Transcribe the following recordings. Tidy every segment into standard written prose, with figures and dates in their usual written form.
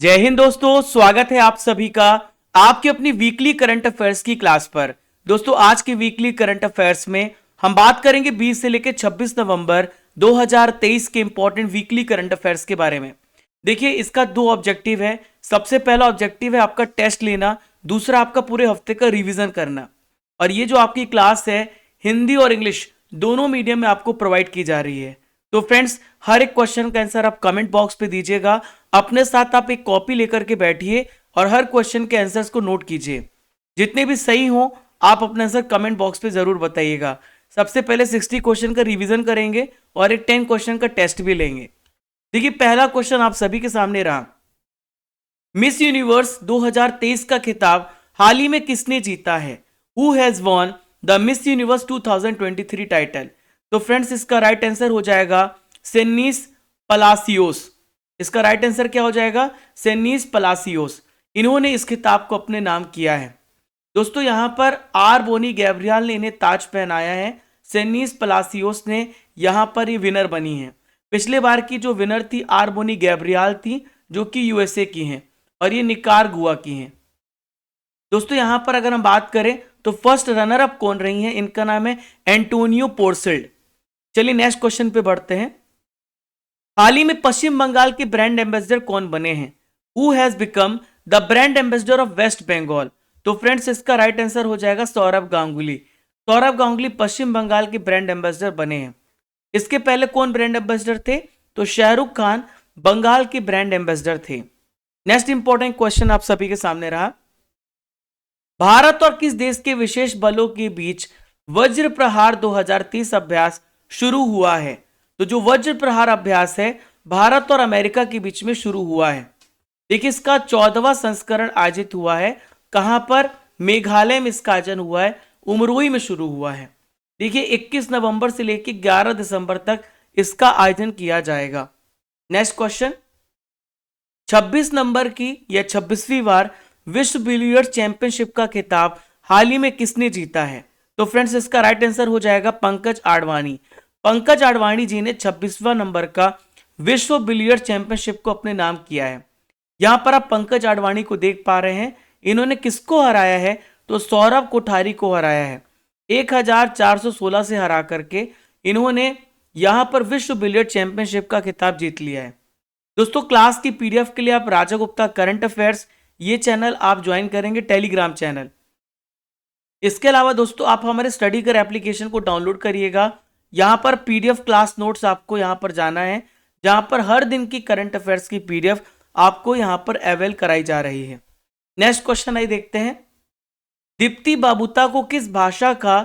जय हिंद दोस्तों, स्वागत है आप सभी का आपकी अपनी वीकली करंट अफेयर्स की क्लास पर। दोस्तों आज की वीकली करंट अफेयर्स में हम बात करेंगे 20 से लेकर 26 नवंबर 2023 के इंपॉर्टेंट वीकली करंट अफेयर्स के बारे में। देखिए इसका दो ऑब्जेक्टिव है। सबसे पहला ऑब्जेक्टिव है आपका टेस्ट लेना, दूसरा आपका पूरे हफ्ते का रिवीजन करना। और ये जो आपकी क्लास है हिंदी और इंग्लिश दोनों मीडियम में आपको प्रोवाइड की जा रही है। तो फ्रेंड्स हर एक क्वेश्चन का आंसर आप कमेंट बॉक्स पे दीजिएगा। अपने साथ आप एक कॉपी लेकर के बैठिए और हर क्वेश्चन के आंसर्स को नोट कीजिए। जितने भी सही हो आप अपना आंसर कमेंट बॉक्स पे जरूर बताइएगा। सबसे पहले 60 क्वेश्चन का रिवीजन करेंगे और एक 10 क्वेश्चन का टेस्ट भी लेंगे। देखिए पहला क्वेश्चन आप सभी के सामने रहा। मिस यूनिवर्स 2023 का खिताब हाल ही में किसने जीता है? Who has won the miss universe 2023 title? तो फ्रेंड्स इसका राइट आंसर हो जाएगा सेनिस पलासियोस। इसका राइट आंसर क्या हो जाएगा? सेनिस पलासियोस। इन्होंने इस खिताब को अपने नाम किया है। दोस्तों यहां पर आर बोनी गैब्रियल ने इन्हें ताज पहनाया है। सेनिस पलासियोस ने यहां पर ये विनर बनी है। पिछले बार की जो विनर थी आर बोनी गैब्रियल थी, जो कि यूएसए की हैं, और ये निकारागुआ की हैं। दोस्तों यहां पर अगर हम बात करें तो फर्स्ट रनर अप कौन रही हैं? इनका नाम है एंटोनियो पोर्सेल्ड। चलिए नेक्स्ट क्वेश्चन पे बढ़ते हैं। हाल ही में पश्चिम बंगाल के ब्रांड एम्बेसडर कौन बने हैं? Who has become the brand ambassador of West Bengal? तो फ्रेंड्स इसका राइट आंसर हो जाएगा सौरभ गांगुली। सौरभ गांगुली पश्चिम बंगाल के ब्रांड एम्बेसडर बने हैं। इसके पहले कौन ब्रांड एम्बेसडर थे? तो शाहरुख खान बंगाल के ब्रांड एम्बेसडर थे। नेक्स्ट इंपॉर्टेंट क्वेश्चन आप सभी के सामने रहा। भारत और किस देश के विशेष बलों के बीच वज्र प्रहार 2030 अभ्यास शुरू हुआ है? तो जो वज्र प्रहार अभ्यास है भारत और अमेरिका के बीच में शुरू हुआ है। देखिए इसका 14वां संस्करण आयोजित हुआ है। कहां पर? मेघालय में इसका आयोजन हुआ है, उमरोई में शुरू हुआ है। देखिए 21 नवंबर से लेकर 11 दिसंबर तक इसका आयोजन किया जाएगा। नेक्स्ट क्वेश्चन, 26 नंबर की या 26वीं बार विश्व बिलियर्ड्स चैंपियनशिप का खिताब हाल ही में किसने जीता है? तो फ्रेंड्स इसका राइट आंसर हो जाएगा पंकज आडवाणी। पंकज आडवाणी जी ने 26वां नंबर का विश्व बिलियर्ड्स चैंपियनशिप को अपने नाम किया है। यहां पर आप पंकज आडवाणी को देख पा रहे हैं। इन्होंने किसको हराया है? तो सौरभ कोठारी को हराया है। 1416 से हरा करके इन्होंने यहां पर विश्व बिलियर्ड चैंपियनशिप का खिताब जीत लिया है। दोस्तों क्लास की पीडीएफ के लिए आप राजा गुप्ता करंट अफेयर्स ये चैनल आप ज्वाइन करेंगे, टेलीग्राम चैनल। इसके अलावा दोस्तों आप हमारे स्टडी कर एप्लीकेशन को डाउनलोड करिएगा। यहां पर पीडीएफ क्लास नोट्स आपको यहां पर जाना है, जहां पर हर दिन की करंट अफेयर्स की पीडीएफ आपको यहां पर अवेल कराई जा रही है। नेक्स्ट क्वेश्चन आइए देखते हैं। दीप्ति बाबूता को किस भाषा का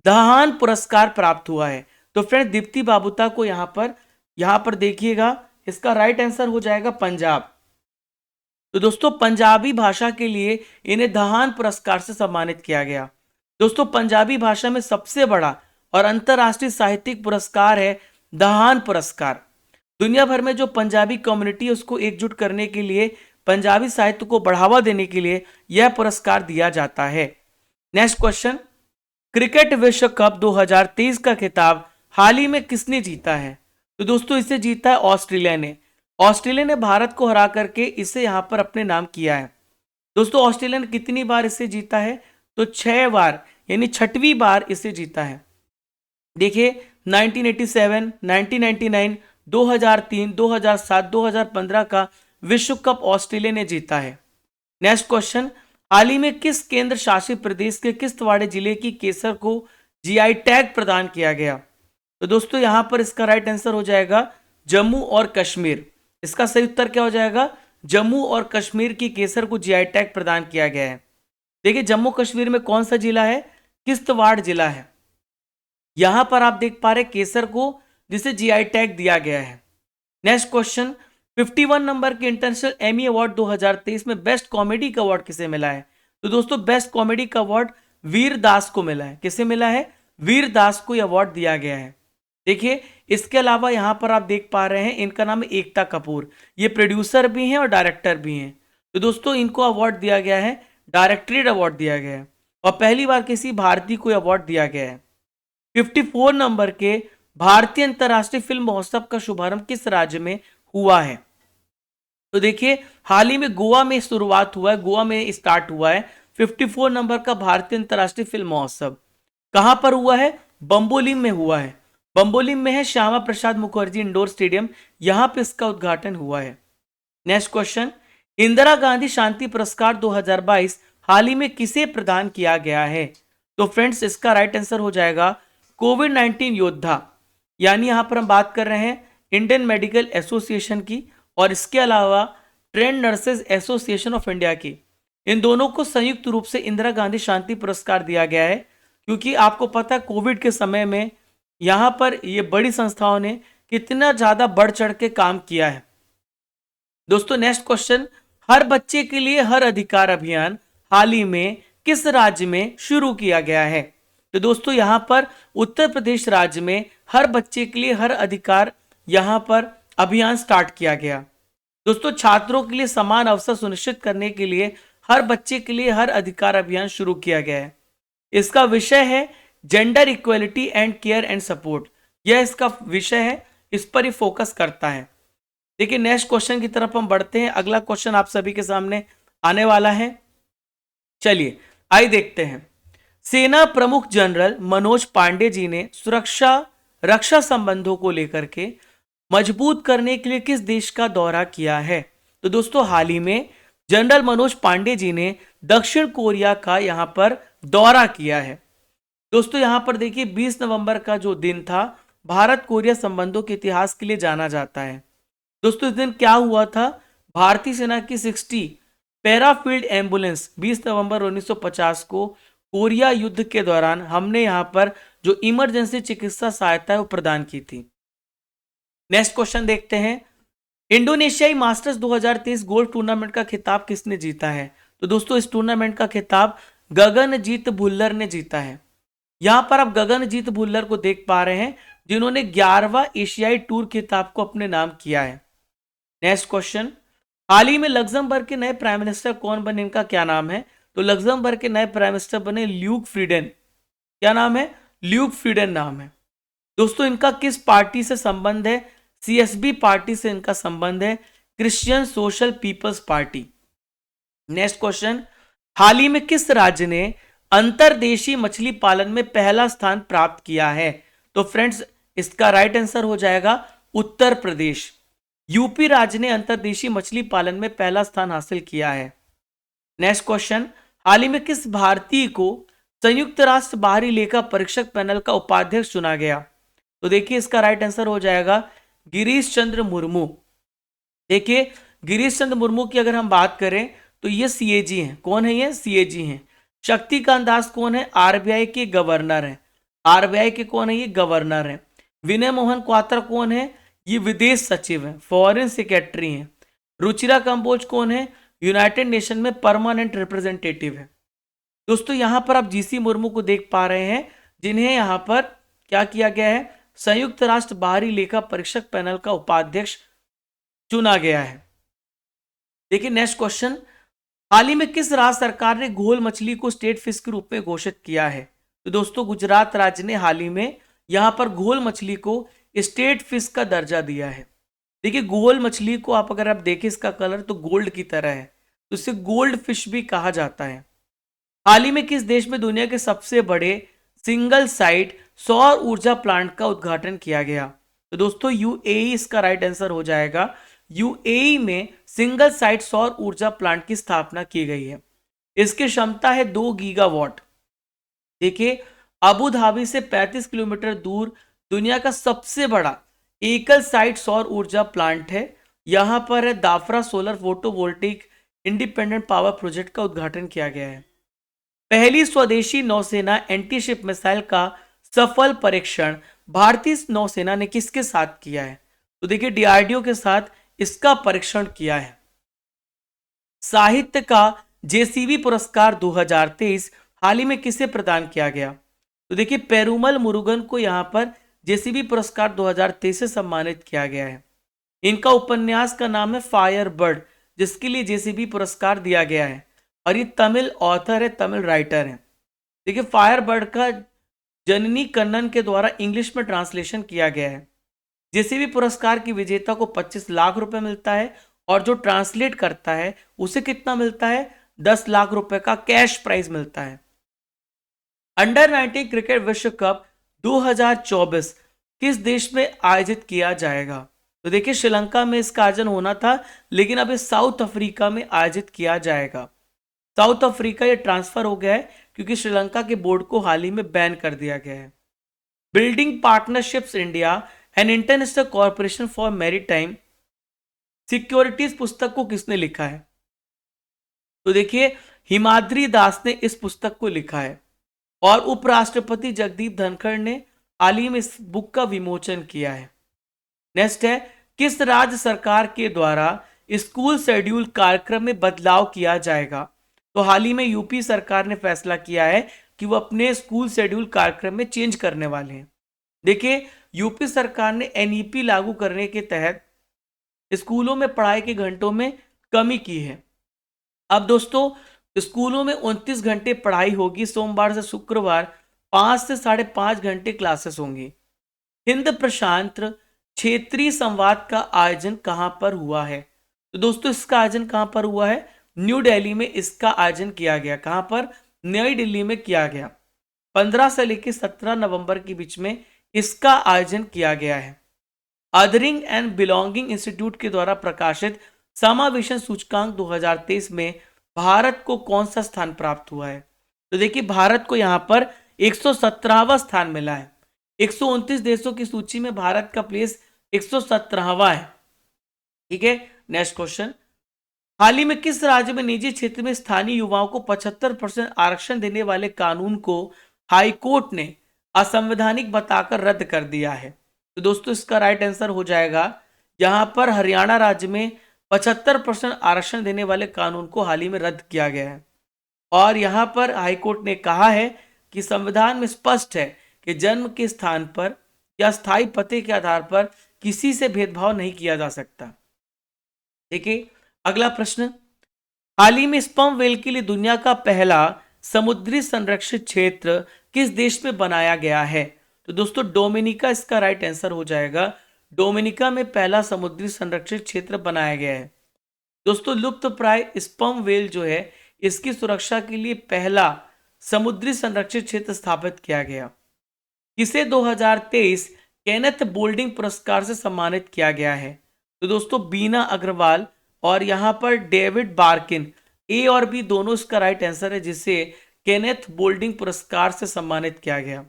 दहान पुरस्कार प्राप्त हुआ है? तो फ्रेंड दीप्ति बाबूता को यहां पर देखिएगा, इसका राइट आंसर हो जाएगा पंजाब। तो दोस्तों पंजाबी भाषा के लिए इन्हें दहान पुरस्कार से सम्मानित किया गया। दोस्तों पंजाबी भाषा में सबसे बड़ा और अंतर्राष्ट्रीय साहित्यिक पुरस्कार है दहान पुरस्कार। दुनिया भर में जो पंजाबी कम्युनिटी है उसको एकजुट करने के लिए, पंजाबी साहित्य को बढ़ावा देने के लिए यह पुरस्कार दिया जाता है। नेक्स्ट क्वेश्चन, क्रिकेट विश्व कप 2023 का खिताब हाल ही में किसने जीता है? तो दोस्तों इसे जीता है ऑस्ट्रेलिया ने। ऑस्ट्रेलिया ने भारत को हरा करके इसे यहां पर अपने नाम किया है। दोस्तों ऑस्ट्रेलिया ने कितनी बार इसे जीता है? तो 6 बार, यानी 6वीं बार इसे जीता है। देखिए 1987, 1999, 2003, 2007, 2015 का विश्व कप ऑस्ट्रेलिया ने जीता है। नेक्स्ट क्वेश्चन, हाल ही में किस केंद्र शासित प्रदेश के किश्तवाड़ जिले की केसर को जीआई टैग प्रदान किया गया? तो दोस्तों यहां पर इसका राइट आंसर हो जाएगा जम्मू और कश्मीर। इसका सही उत्तर क्या हो जाएगा? जम्मू और कश्मीर की केसर को जीआई टैग प्रदान किया गया है। देखिए जम्मू कश्मीर में कौन सा जिला है? किश्तवाड़ जिला है। यहां पर आप देख पा रहे केसर को जिसे जीआई टैग दिया गया है। नेक्स्ट क्वेश्चन, 51 नंबर के इंटरनेशनल एमी अवार्ड 2023 में बेस्ट कॉमेडी का अवार्ड किसे मिला है? तो दोस्तों बेस्ट कॉमेडी का अवार्ड वीर दास को मिला है। किसे मिला है? वीर दास को यह अवार्ड दिया गया है। देखिए इसके अलावा यहां पर आप देख पा रहे हैं इनका नाम है एकता कपूर। ये प्रोड्यूसर भी हैं और डायरेक्टर भी हैं। तो दोस्तों इनको अवार्ड दिया गया है, डायरेक्टरेट अवार्ड दिया गया है, और पहली बार किसी भारतीय को अवार्ड दिया गया है। 54 नंबर के भारतीय अंतर्राष्ट्रीय फिल्म महोत्सव का शुभारंभ किस राज्य में हुआ है? तो देखिए हाल ही में गोवा में शुरुआत हुआ है, गोवा में स्टार्ट हुआ है 54 नंबर का भारतीय अंतर्राष्ट्रीय फिल्म महोत्सव। कहां पर हुआ है? बम्बोलिम में हुआ है। बम्बोलिम में है श्यामा प्रसाद मुखर्जी इंडोर स्टेडियम, यहां पे इसका उद्घाटन हुआ है। नेक्स्ट क्वेश्चन, इंदिरा गांधी शांति पुरस्कार 2022 हाल ही में किसे प्रदान किया गया है? तो फ्रेंड्स इसका राइट आंसर हो जाएगा कोविड 19 योद्धा, यानी यहां पर हम बात कर रहे हैं इंडियन मेडिकल एसोसिएशन की और इसके अलावा trend nurses association of India की। इन दोनों को संयुक्त रूप से इंदिरा गांधी शांति पुरस्कार दिया गया है, क्योंकि आपको पता है कोविड के समय में यहां पर ये बड़ी संस्थाओं ने कितना ज्यादा बढ़ चढ़ के काम किया है। दोस्तों नेक्स्ट क्वेश्चन, हर बच्चे के लिए हर अधिकार अभियान हाल ही में किस राज्य में शुरू किया गया है? तो दोस्तों यहां पर उत्तर प्रदेश राज्य में हर बच्चे के लिए हर अधिकार यहां पर अभियान स्टार्ट किया गया। दोस्तों छात्रों के लिए समान अवसर सुनिश्चित करने के लिए हर बच्चे के लिए हर अधिकार अभियान शुरू किया गया है। इसका विषय है gender equality and care and support, यह इसका विषय है, इस पर ही फोकस करता है। देखिए नेक्स्ट क्वेश्चन की तरफ हम बढ़ते हैं। अगला क्वेश्चन आप सभी के सामने आने वाला है, चलिए आइए देखते हैं। सेना प्रमुख जनरल मनोज पांडे जी ने रक्षा संबंधों को लेकर के मजबूत करने के लिए किस देश का दौरा किया है? तो दोस्तों हाल ही में जनरल मनोज पांडे जी ने दक्षिण कोरिया का यहां पर दौरा किया है। दोस्तों यहां पर देखिए 20 नवंबर का जो दिन था, भारत कोरिया संबंधों के इतिहास के लिए जाना जाता है। दोस्तों इस दिन क्या हुआ था? भारतीय सेना की 60 पैराफील्ड एम्बुलेंस 20 नवंबर 1950 को कोरिया युद्ध के दौरान हमने यहां पर जो इमरजेंसी चिकित्सा सहायता है वो प्रदान की थी। नेक्स्ट क्वेश्चन देखते हैं, इंडोनेशियाई मास्टर्स 2023 गोल्फ टूर्नामेंट का खिताब किसने जीता है? तो दोस्तों इस टूर्नामेंट का खिताब गगनजीत भुल्लर ने जीता है। यहां पर आप गगनजीत भुल्लर को देख पा रहे हैं, जिन्होंने 11वां एशियाई टूर खिताब को अपने नाम किया है। नेक्स्ट क्वेश्चन, हाल ही में लग्जमबर्ग के नए प्राइम मिनिस्टर कौन बने, इनका क्या नाम है? तो लग्जमबर्ग के नए प्राइम मिनिस्टर बने ल्यूक फ्रीडेन। क्या नाम है? ल्यूक फ्रीडेन नाम है। दोस्तों इनका किस पार्टी से संबंध है? सीएसबी पार्टी से इनका संबंध है, Christian social people's party. Next question, हाल ही में किस राज्य ने अंतर्देशीय मछली पालन में पहला स्थान प्राप्त किया है? तो फ्रेंड्स इसका राइट आंसर हो जाएगा उत्तर प्रदेश। यूपी राज्य ने अंतर्देशीय मछली पालन में पहला स्थान हासिल किया है। नेक्स्ट क्वेश्चन, हाल ही में किस भारतीय को संयुक्त राष्ट्र बाहरी लेखा परीक्षक पैनल का उपाध्यक्ष चुना गया? तो देखिए इसका राइट आंसर हो जाएगा गिरीश चंद्र मुर्मू। देखिए गिरीश चंद्र मुर्मू की अगर हम बात करें तो ये सीएजी हैं। कौन है ये? सीएजी हैं। शक्तिकांत दास कौन है? आरबीआई के गवर्नर हैं। आरबीआई के कौन है? ये गवर्नर हैं। विनय मोहन क्वात्रा कौन है? ये विदेश सचिव हैं, फॉरेन सेक्रेटरी हैं। रुचिरा कंबोज कौन है? यूनाइटेड नेशन में परमानेंट रिप्रेजेंटेटिव है। दोस्तों यहां पर आप जीसी मुर्मू को देख पा रहे हैं, जिन्हें यहां पर क्या किया गया है? संयुक्त राष्ट्र बाहरी लेखा परीक्षक पैनल का उपाध्यक्ष चुना गया है। देखिए नेक्स्ट क्वेश्चन, हाल ही में किस राज्य सरकार ने घोल मछली को स्टेट फिश के रूप में घोषित किया है? तो दोस्तों गुजरात राज्य ने हाल ही में यहां पर घोल मछली को स्टेट फिश का दर्जा दिया है। देखिए घोल मछली को आप अगर आप देखें इसका कलर तो गोल्ड की तरह है, तो इसे गोल्ड फिश भी कहा जाता है। हाल ही में किस देश में दुनिया के सबसे बड़े सिंगल साइट सौर ऊर्जा प्लांट का उद्घाटन किया गया? तो दोस्तों यूएई इसका राइट आंसर हो जाएगा। यूएई में सिंगल साइट सौर ऊर्जा प्लांट की स्थापना की गई है। इसकी क्षमता है 2 गीगावाट। देखिए अबू धाबी से 35 किलोमीटर दूर दुनिया का सबसे बड़ा एकल साइट सौर ऊर्जा प्लांट है। यहां पर है Dhafra solar photovoltaic independent power project का उद्घाटन किया गया है। पहली स्वदेशी नौसेना एंटीशिप मिसाइल का सफल परीक्षण भारतीय नौसेना ने किसके साथ किया है? तो देखिए डीआरडीओ के साथ इसका परीक्षण किया है। साहित्य का जेसीबी पुरस्कार 2023 हाल ही में किसे प्रदान किया गया? तो देखिए पेरुमल मुरुगन को यहां पर जेसीबी पुरस्कार 2023 से सम्मानित किया गया है। इनका उपन्यास का नाम है फायर बर्ड, जिसके लिए जेसीबी पुरस्कार दिया गया है, और ये तमिल ऑथर है, तमिल राइटर है। देखिए फायर बर्ड का जननी कन्नन के द्वारा इंग्लिश में ट्रांसलेशन किया गया है। जेसीबी पुरस्कार की विजेता को 25 लाख रुपए मिलता है और जो ट्रांसलेट करता है उसे कितना मिलता है? 10 लाख रुपए का कैश प्राइज मिलता है। अंडर 19 क्रिकेट विश्व कप 2024 किस देश में आयोजित किया जाएगा? तो देखिए श्रीलंका में इसका आयोजन होना था, लेकिन अब ये साउथ अफ्रीका में आयोजित किया जाएगा। साउथ अफ्रीका ये ट्रांसफर हो गया है क्योंकि श्रीलंका के बोर्ड को हाल ही में बैन कर दिया गया है। Building partnerships India and international corporation for maritime securities पुस्तक को किसने लिखा है? तो देखिए हिमाद्री दास ने इस पुस्तक को लिखा है और उपराष्ट्रपति जगदीप धनखड़ ने हाल ही में इस बुक का विमोचन किया है। नेक्स्ट है, किस राज्य सरकार के द्वारा स्कूल शेड्यूल कार्यक्रम में बदलाव किया जाएगा? तो हाल ही में यूपी सरकार ने फैसला किया है कि वो अपने स्कूल शेड्यूल कार्यक्रम में चेंज करने वाले हैं। देखिए यूपी सरकार ने एनईपी लागू करने के तहत स्कूलों में पढ़ाई के घंटों में कमी की है। अब दोस्तों स्कूलों में 29 घंटे पढ़ाई होगी। सोमवार से शुक्रवार 5 से 5.5 घंटे क्लासेस होंगी। हिंद प्रशांत क्षेत्रीय संवाद का आयोजन कहां पर हुआ है? तो दोस्तों इसका आयोजन कहां पर हुआ है? न्यू दिल्ली में इसका आयोजन किया गया। कहां पर? नई दिल्ली में किया गया। 15 से लेकर 17 नवंबर के बीच में इसका आयोजन किया गया है। अदरिंग एंड बिलोंगिंग इंस्टीट्यूट के द्वारा प्रकाशित समावेशन सूचकांक 2023 में भारत को कौन सा स्थान प्राप्त हुआ है? तो देखिए भारत को यहां पर 117वां स्थान मिला है। 129 देशों की सूची में भारत का प्लेस 117वां है। ठीक है, नेक्स्ट क्वेश्चन, हाल ही में किस राज्य में निजी क्षेत्र में स्थानीय युवाओं को 75% आरक्षण देने वाले कानून को हाईकोर्ट ने असंवैधानिक बताकर रद्द कर दिया है? तो दोस्तों इसका राइट आंसर हो जाएगा, यहां पर हरियाणा राज्य में 75% आरक्षण देने वाले कानून को हाल ही में रद्द किया गया है। और यहां पर हाईकोर्ट ने कहा है कि संविधान में स्पष्ट है कि जन्म के स्थान पर या स्थायी पते के आधार पर किसी से भेदभाव नहीं किया जा सकता। देखिए अगला प्रश्न, हाल ही में स्पर्म वेल के लिए दुनिया का पहला समुद्री संरक्षित क्षेत्र किस देश में बनाया गया है? तो दोस्तों डोमिनिका इसका राइट आंसर हो जाएगा। डोमिनिका में पहला समुद्री संरक्षित क्षेत्र बनाया गया है। दोस्तों लुप्त प्राय स्पर्म वेल जो है इसकी सुरक्षा के लिए पहला समुद्री संरक्षित क्षेत्र स्थापित किया गया। इसे 2023 केनेथ बोल्डिंग पुरस्कार से सम्मानित किया गया है। तो दोस्तों बीना अग्रवाल और यहां पर डेविड बार्किन, ए और बी दोनों इसका राइट आंसर है, जिसे केनेथ बोल्डिंग पुरस्कार से सम्मानित किया गया।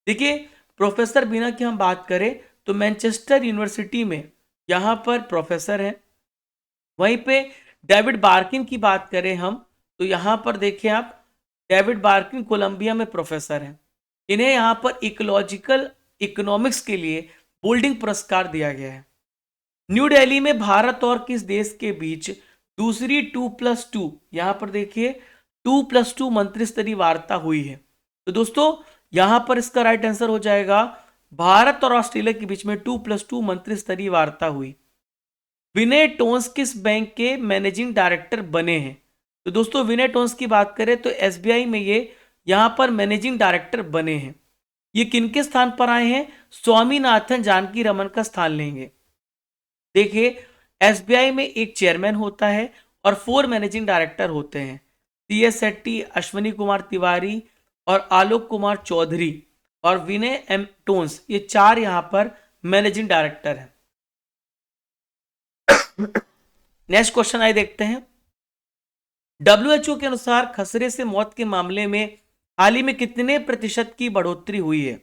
देखिए प्रोफेसर बीना की हम बात करें तो मैनचेस्टर यूनिवर्सिटी में यहां पर प्रोफेसर हैं। वहीं पे डेविड बार्किन की बात करें हम तो यहां पर देखिए आप, डेविड बार्किन कोलंबिया में प्रोफेसर हैं। इन्हें यहां पर इकोलॉजिकल इकोनॉमिक्स के लिए बोल्डिंग पुरस्कार दिया गया है। न्यू दिल्ली में भारत और किस देश के बीच दूसरी 2+2, यहां पर देखिए 2+2 मंत्री स्तरीय वार्ता हुई है? तो दोस्तों यहां पर इसका राइट आंसर हो जाएगा, भारत और ऑस्ट्रेलिया के बीच में 2+2 मंत्री स्तरीय वार्ता हुई। विनय टोन्स किस बैंक के मैनेजिंग डायरेक्टर बने हैं? तो दोस्तों विनय टोन्स की बात करें तो एसबीआई में ये यहां पर मैनेजिंग डायरेक्टर बने हैं। ये किनके स्थान पर आए हैं? स्वामीनाथन जानकी रमन का स्थान लेंगे। देखिए एसबीआई में एक चेयरमैन होता है और 4 मैनेजिंग डायरेक्टर होते हैं, CS शेट्टी, अश्वनी कुमार तिवारी और आलोक कुमार चौधरी और विनय एम टोन्स, ये 4 यहां पर मैनेजिंग डायरेक्टर हैं। नेक्स्ट क्वेश्चन आइए देखते हैं। WHO के अनुसार खसरे से मौत के मामले में हाल ही में कितने प्रतिशत की बढ़ोतरी हुई है?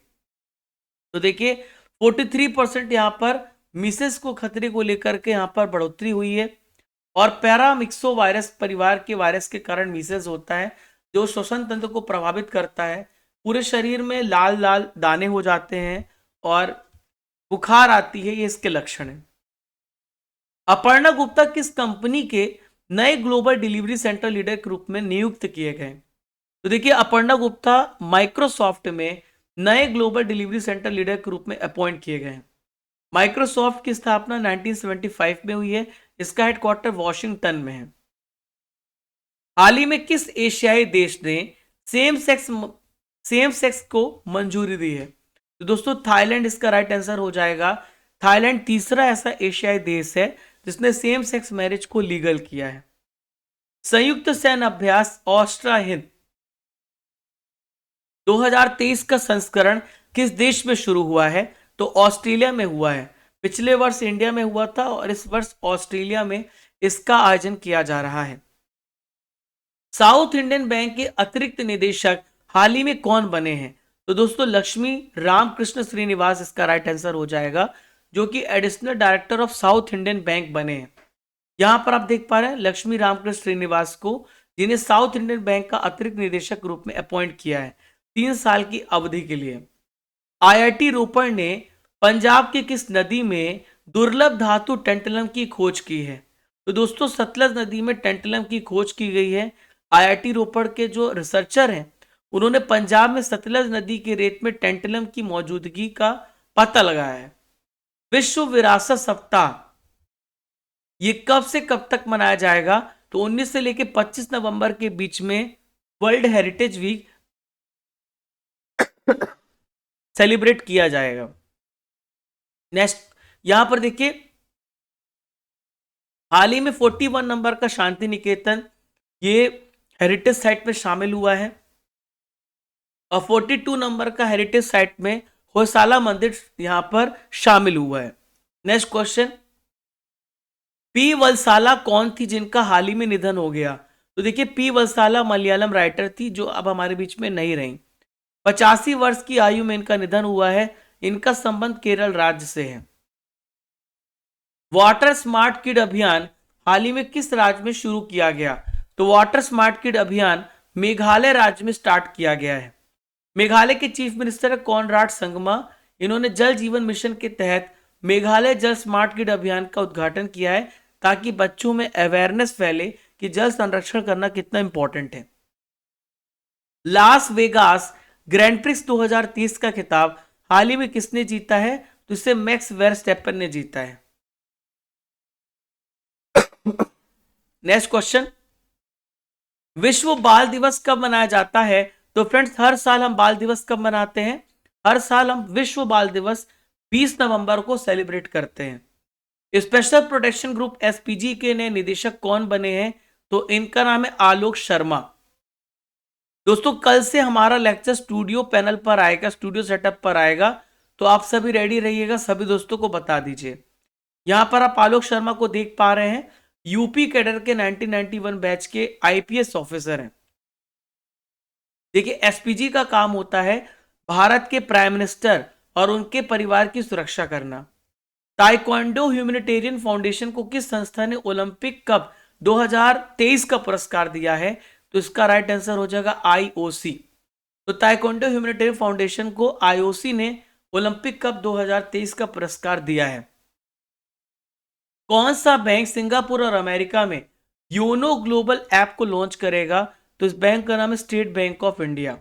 तो देखिए 43% यहां पर मिसेस को खतरे को लेकर के यहां पर बढ़ोतरी हुई है। और पैरामिक्सो वायरस परिवार के वायरस के कारण मिसेस होता है जो श्वसन तंत्र को प्रभावित करता है। पूरे शरीर में लाल लाल दाने हो जाते हैं और बुखार आती है, ये इसके लक्षण है। अपर्णा गुप्ता किस कंपनी के नए ग्लोबल डिलीवरी सेंटर लीडर के रूप में नियुक्त किए गए? तो देखिए अपर्णा गुप्ता माइक्रोसॉफ्ट में नए ग्लोबल डिलीवरी सेंटर लीडर के रूप में अपॉइंट किए गए हैं। माइक्रोसॉफ्ट की स्थापना 1975 में हुई है। इसका हेडक्वार्टर वॉशिंगटन में है। हाल ही में किस एशियाई देश ने सेम सेक्स को मंजूरी दी है? तो दोस्तों थाईलैंड इसका राइट आंसर हो जाएगा। थाईलैंड तीसरा ऐसा एशियाई देश है जिसने सेम सेक्स मैरिज को लीगल किया है। संयुक्त सैन्य अभ्यास ऑस्ट्रा हिंद 2023 का संस्करण किस देश में शुरू हुआ है? तो ऑस्ट्रेलिया में हुआ है। पिछले वर्ष इंडिया में हुआ था और इस वर्ष ऑस्ट्रेलिया में इसका आयोजन किया जा रहा है। साउथ इंडियन बैंक के अतिरिक्त निदेशक हाल ही में कौन बने हैं? तो दोस्तों लक्ष्मी रामकृष्ण श्रीनिवास इसका राइट आंसर हो जाएगा, जो कि additional director of south Indian bank बने हैं। यहां पर आप देख पा रहे हैं लक्ष्मी रामकृष्ण श्रीनिवास को, जिन्हें साउथ इंडियन बैंक का अतिरिक्त निदेशक रूप में अपॉइंट किया है 3 साल की अवधि के लिए। आईआईटी रोपड़ ने पंजाब की किस नदी में दुर्लभ धातु टेंटलम की खोज की है? तो दोस्तों सतलज नदी में टेंटलम की खोज की गई है। आईआईटी रोपड़ के जो रिसर्चर हैं उन्होंने पंजाब में सतलज नदी के रेत में टेंटलम की मौजूदगी का पता लगाया है। विश्व विरासत सप्ताह ये कब से कब तक मनाया जाएगा? तो 19 से लेकर 25 नवंबर के बीच में वर्ल्ड हेरिटेज वीक सेलिब्रेट किया जाएगा। नेक्स्ट यहां पर देखिए हाल ही में 41 नंबर का शांति निकेतन ये हेरिटेज साइट में शामिल हुआ है और 42 नंबर का हेरिटेज साइट में होयसाला मंदिर यहां पर शामिल हुआ है। नेक्स्ट क्वेश्चन, पी वलसाला कौन थी जिनका हाल ही में निधन हो गया? तो देखिए पी वलसाला मलयालम राइटर थी जो अब हमारे बीच में नहीं रही। 85 वर्ष की आयु में इनका निधन हुआ है। इनका संबंध केरल राज्य से है। वाटर स्मार्ट किड अभियान हाल ही में किस राज्य में शुरू किया गया? तो वाटर स्मार्ट किड अभियान मेघालय राज्य में स्टार्ट किया गया है। मेघालय के चीफ मिनिस्टर कॉनराड संगमा, इन्होंने जल जीवन मिशन के तहत मेघालय जल स्मार्ट किड अभियान का उद्घाटन किया है ताकि बच्चों में अवेयरनेस फैले कि जल संरक्षण करना कितना इंपॉर्टेंट है। लास वेगास ग्रैंड प्रिक्स 2030 का खिताब हाल ही में किसने जीता है? तो इसे मैक्स वेरस्टेपन ने जीता है। नेक्स्ट क्वेश्चन, विश्व बाल दिवस कब मनाया जाता है? तो फ्रेंड्स हर साल हम बाल दिवस कब मनाते हैं? हर साल हम विश्व बाल दिवस 20 नवंबर को सेलिब्रेट करते हैं। स्पेशल प्रोटेक्शन ग्रुप एसपीजी के नए निदेशक कौन बने हैं? तो इनका नाम है आलोक शर्मा। दोस्तों कल से हमारा लेक्चर स्टूडियो पैनल पर आएगा, स्टूडियो सेटअप पर आएगा, तो आप सभी रेडी रहिएगा, सभी दोस्तों को बता दीजिए। यहां पर आप आलोक शर्मा को देख पा रहे हैं, यूपी कैडर के 1991 बैच के आईपीएस ऑफिसर हैं। देखिए एसपीजी का काम होता है भारत के प्राइम मिनिस्टर और उनके परिवार की सुरक्षा करना। ताइक्वांडो ह्यूमैनिटेरियन फाउंडेशन को किस संस्था ने ओलंपिक कप 2023 का पुरस्कार दिया है? तो इसका राइट आंसर हो जाएगा आईओसी। तो ताइक्वांडो ह्यूमैनिटेरियन फाउंडेशन को आईओसी ने ओलंपिक कप 2023 का पुरस्कार दिया है। कौन सा बैंक सिंगापुर और अमेरिका में योनो ग्लोबल ऐप को लॉन्च करेगा? तो इस बैंक का नाम है state bank of India.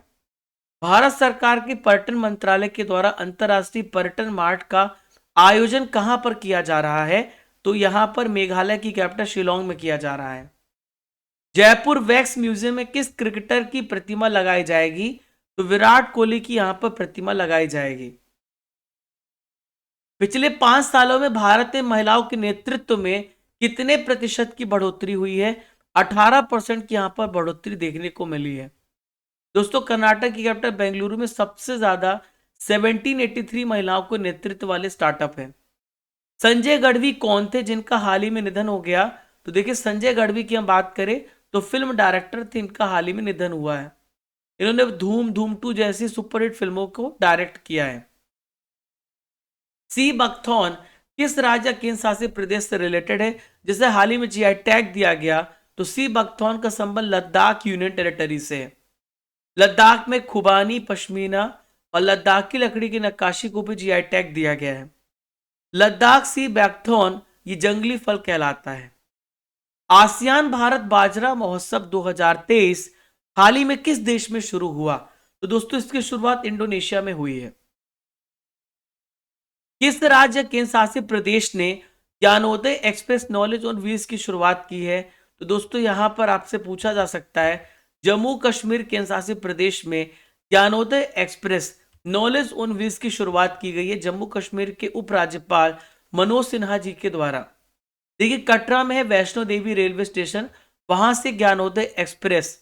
Bharat सरकार के पर्यटन मंत्रालय के द्वारा अंतरराष्ट्रीय पर्यटन मार्ट का आयोजन कहां पर किया जा रहा है? तो यहां पर मेघालय की कैपिटल शिलोंग में किया जा रहा है। जयपुर वैक्स म्यूजियम में किस क्रिकेटर की प्रतिमा लगाई जाएगी? तो विराट कोहली की यहां पर प्रतिमा लगाई जाएगी। पिछले 5 सालों में भारत में महिलाओं के नेतृत्व में कितने प्रतिशत की बढ़ोतरी हुई है? 18% की यहां पर बढ़ोतरी देखने को मिली है। दोस्तों कर्नाटक की कैपिटल बेंगलुरु में सबसे ज्यादा 1783 महिलाओं को नेतृत्व वाले स्टार्टअप है। संजय गढ़वी कौन थे जिनका हाल ही में निधन हो गया? तो देखिए संजय गढ़वी की हम बात करें तो फिल्म डायरेक्टर थे, इनका हाल ही में निधन हुआ है। इन्होंने धूम, धूम 2 जैसी सुपरहिट फिल्मों को डायरेक्ट किया है। सी बकथॉर्न किस राज्य केंद्र शासित प्रदेश से रिलेटेड है जिसे हाल ही में जीआई टैग दिया गया? तो सी बकथॉर्न का संबंध लद्दाख यूनियन टेरिटरी से है। लद्दाख में खुबानी पश्मीना और लद्दाख की लकड़ी की नक्काशी को भी जीआई टैग दिया गया है। लद्दाख सी बैकथॉर्न ये जंगली फल कहलाता है। आसियान भारत बाजरा महोत्सव 2023 हाल ही में किस देश में शुरू हुआ? तो दोस्तों इसकी शुरुआत इंडोनेशिया में हुई है। किस राज्य केंद्र शासित प्रदेश ने Gyanodaya express knowledge on wheels की शुरुआत की है? तो दोस्तों यहां पर आपसे पूछा जा सकता है, जम्मू कश्मीर केंद्र शासित प्रदेश में Gyanodaya express knowledge on wheels की शुरुआत की गई है जम्मू कश्मीर के उपराज्यपाल मनोज सिन्हा जी के द्वारा। देखिए कटरा में है वैष्णो देवी रेलवे स्टेशन, वहां से Gyanodaya express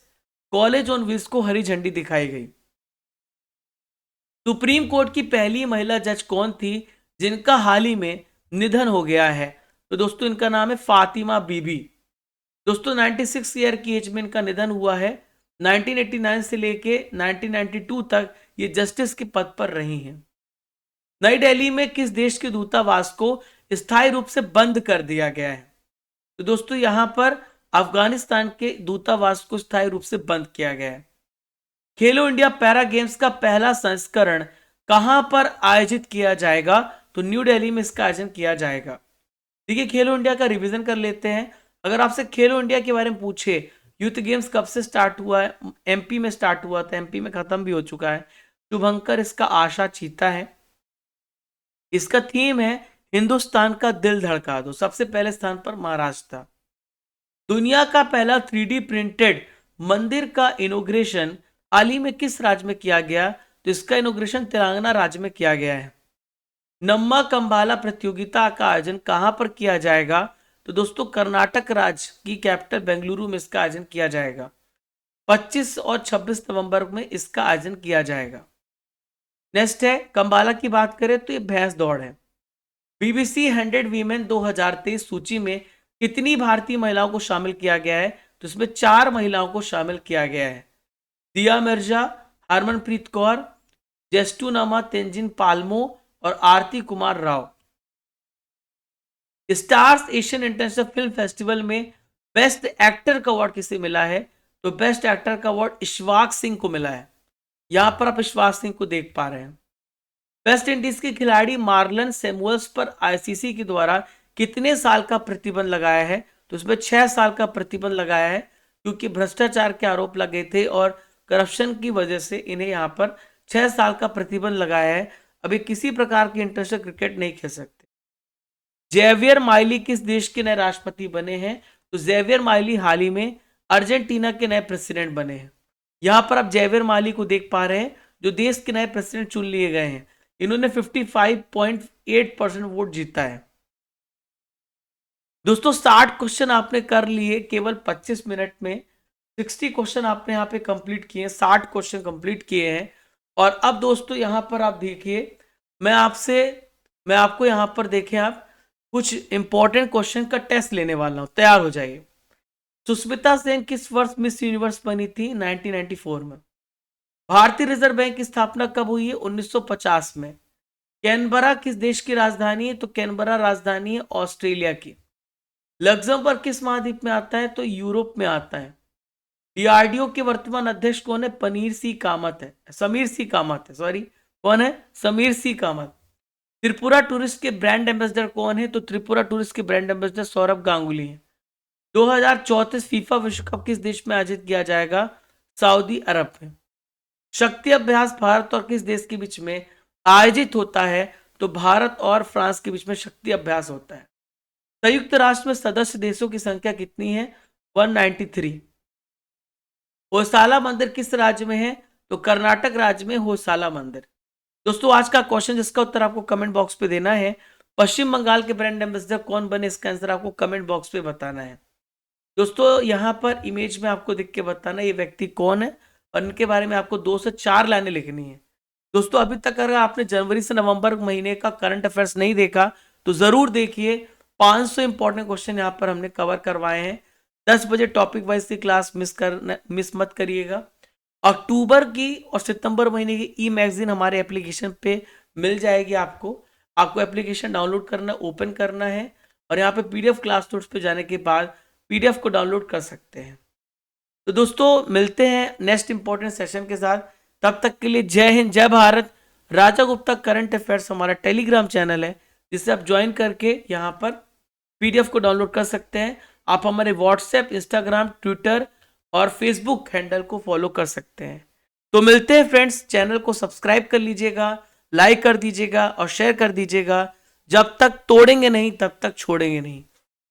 college on wheels को हरी झंडी दिखाई गई। सुप्रीम कोर्ट की पहली महिला जज कौन थी जिनका हाल ही में निधन हो गया है? तो दोस्तों इनका नाम है फातिमा बीबी। दोस्तों 96 ईयर की एज में इनका निधन हुआ है। 1989 से लेके 1992 तक ये जस्टिस के पद पर रही हैं। नई दिल्ली में किस देश के दूतावास को स्थायी रूप से बंद कर दिया गया है? तो दोस्तों यहां पर अफगानिस्तान के दूतावास को स्थायी रूप से बंद किया गया है। खेलो इंडिया पैरा गेम्स का पहला संस्करण कहां पर आयोजित किया जाएगा? तो न्यू दिल्ली में इसका आयोजन किया जाएगा। देखिए खेलो इंडिया का रिवीजन कर लेते हैं। अगर आपसे खेलो इंडिया के बारे में पूछे यूथ गेम्स कब से स्टार्ट हुआ है? एमपी में स्टार्ट हुआ था, एमपी में खत्म भी हो चुका है। शुभंकर इसका आशा चीता है। इसका थीम है हिंदुस्तान का दिल धड़का दो। सबसे पहले स्थान पर महाराष्ट्र था। दुनिया का पहला 3D प्रिंटेड मंदिर का इनोग्रेशन हाल ही में किस राज्य में किया गया? तो इसका इनोग्रेशन तेलंगाना राज्य में किया गया है। नम्मा कंबाला प्रतियोगिता का आयोजन कहां पर किया जाएगा? तो दोस्तों कर्नाटक राज्य की कैपिटल बेंगलुरु में इसका आयोजन किया जाएगा। 25 और 26 नवंबर में इसका आयोजन किया जाएगा। नेक्स्ट है कंबाला की बात करें तो ये भैंस दौड़ है। बीबीसी 100 वीमेन 2023 सूची में कितनी भारतीय महिलाओं को शामिल किया गया है? तो इसमें 4 महिलाओं को शामिल किया गया है। दिया मिर्जा, हरमनप्रीत कौर, जेस्टूनमा तेंजिन पालमो और Aarti Kumar Rao. Stars Asian international film festival में बेस्ट एक्टर का अवार्ड किसे मिला है? तो बेस्ट एक्टर का अवार्ड इशफाक सिंह को मिला है। यहां पर आप इशफाक सिंह को देख पा रहे हैं। वेस्ट इंडीज के खिलाड़ी मार्लन सैमुअल्स पर आईसीसी के द्वारा कितने साल का प्रतिबंध लगाया है? तो इसमें 6 साल का प्रतिबंध लगाया है, क्योंकि भ्रष्टाचार के आरोप लगे थे और करप्शन की वजह से इन्हें यहाँ पर 6 साल का प्रतिबंध लगाया है। अभी किसी प्रकार की इंटरनेशनल क्रिकेट नहीं खेल सकते। जेवियर माइली किस देश के नए राष्ट्रपति बने हैं? तो जेवियर माइली हाल ही में अर्जेंटीना के नए प्रेसिडेंट बने हैं। यहां पर आप जेवियर माइली को देख पा रहे हैं जो देश के नए प्रेसिडेंट चुन लिए गए हैं। इन्होंने 55.8% वोट जीता है। दोस्तों 60 क्वेश्चन आपने कर लिए केवल 25 मिनट में। 60 क्वेश्चन आपने यहाँ पे कंप्लीट किए हैं, 60 क्वेश्चन कंप्लीट किए हैं। और अब दोस्तों यहाँ पर आप देखिए, मैं आपको यहाँ पर देखें, आप कुछ इंपॉर्टेंट क्वेश्चन का टेस्ट लेने वाला हूँ, तैयार हो जाइए। सुष्मिता सेन किस वर्ष मिस यूनिवर्स बनी थी? 1994 में। भारतीय रिजर्व बैंक की स्थापना कब हुई है? 1950 में। कैनबरा किस देश की राजधानी है? तो कैनबरा राजधानी है ऑस्ट्रेलिया की। लग्जमबर्ग किस महाद्वीप में आता है? तो यूरोप में आता है। डीआरडीओ के वर्तमान अध्यक्ष कौन है? समीर सी कामत है। कौन है? समीर सी कामत। त्रिपुरा टूरिस्ट के ब्रांड एम्बेसडर कौन है? तो त्रिपुरा टूरिस्ट के ब्रांड एम्बेसडर सौरभ गांगुली हैं। 2034 फीफा विश्व कप किस देश में आयोजित किया जाएगा? सऊदी अरब में। शक्ति अभ्यास भारत और किस देश के बीच में आयोजित होता है? तो भारत और फ्रांस के बीच में शक्ति अभ्यास होता है। संयुक्त राष्ट्र में सदस्य देशों की संख्या कितनी है? 193। होयसाला मंदिर किस राज्य में है? तो कर्नाटक राज्य में होयसाला मंदिर। दोस्तों आज का क्वेश्चन जिसका उत्तर आपको कमेंट बॉक्स पे देना है, पश्चिम बंगाल के ब्रांड एम्बेसडर कौन बने? इसका आंसर आपको कमेंट बॉक्स पे बताना है। दोस्तों यहाँ पर इमेज में आपको देख के बताना ये व्यक्ति कौन है और इनके बारे में आपको 2 से 4 लाइनें लिखनी है। दोस्तों अभी तक अगर आपने जनवरी से नवंबर महीने का करंट अफेयर्स नहीं देखा तो जरूर देखिए। 500 इंपॉर्टेंट क्वेश्चन यहाँ पर हमने कवर करवाए हैं। 10 बजे टॉपिक वाइज की क्लास मिस मत करिएगा। अक्टूबर की और सितंबर महीने की ई मैगजीन हमारे एप्लीकेशन पे मिल जाएगी। आपको एप्लीकेशन डाउनलोड करना, ओपन करना है और यहाँ पे पीडीएफ क्लास नोट्स पे जाने के बाद पीडीएफ को डाउनलोड कर सकते हैं। तो दोस्तों मिलते हैं नेक्स्ट इंपॉर्टेंट सेशन के साथ। तब तक के लिए जय हिंद, जय भारत। राजा गुप्ता करंट अफेयर्स हमारा टेलीग्राम चैनल है जिसे आप ज्वाइन करके यहाँ पर पीडीएफ को डाउनलोड कर सकते हैं। आप हमारे व्हाट्सएप, इंस्टाग्राम, ट्विटर और फेसबुक हैंडल को फॉलो कर सकते हैं। तो मिलते हैं फ्रेंड्स। चैनल को सब्सक्राइब कर लीजिएगा, लाइक कर दीजिएगा और शेयर कर दीजिएगा। जब तक तोड़ेंगे नहीं तब तक छोड़ेंगे नहीं।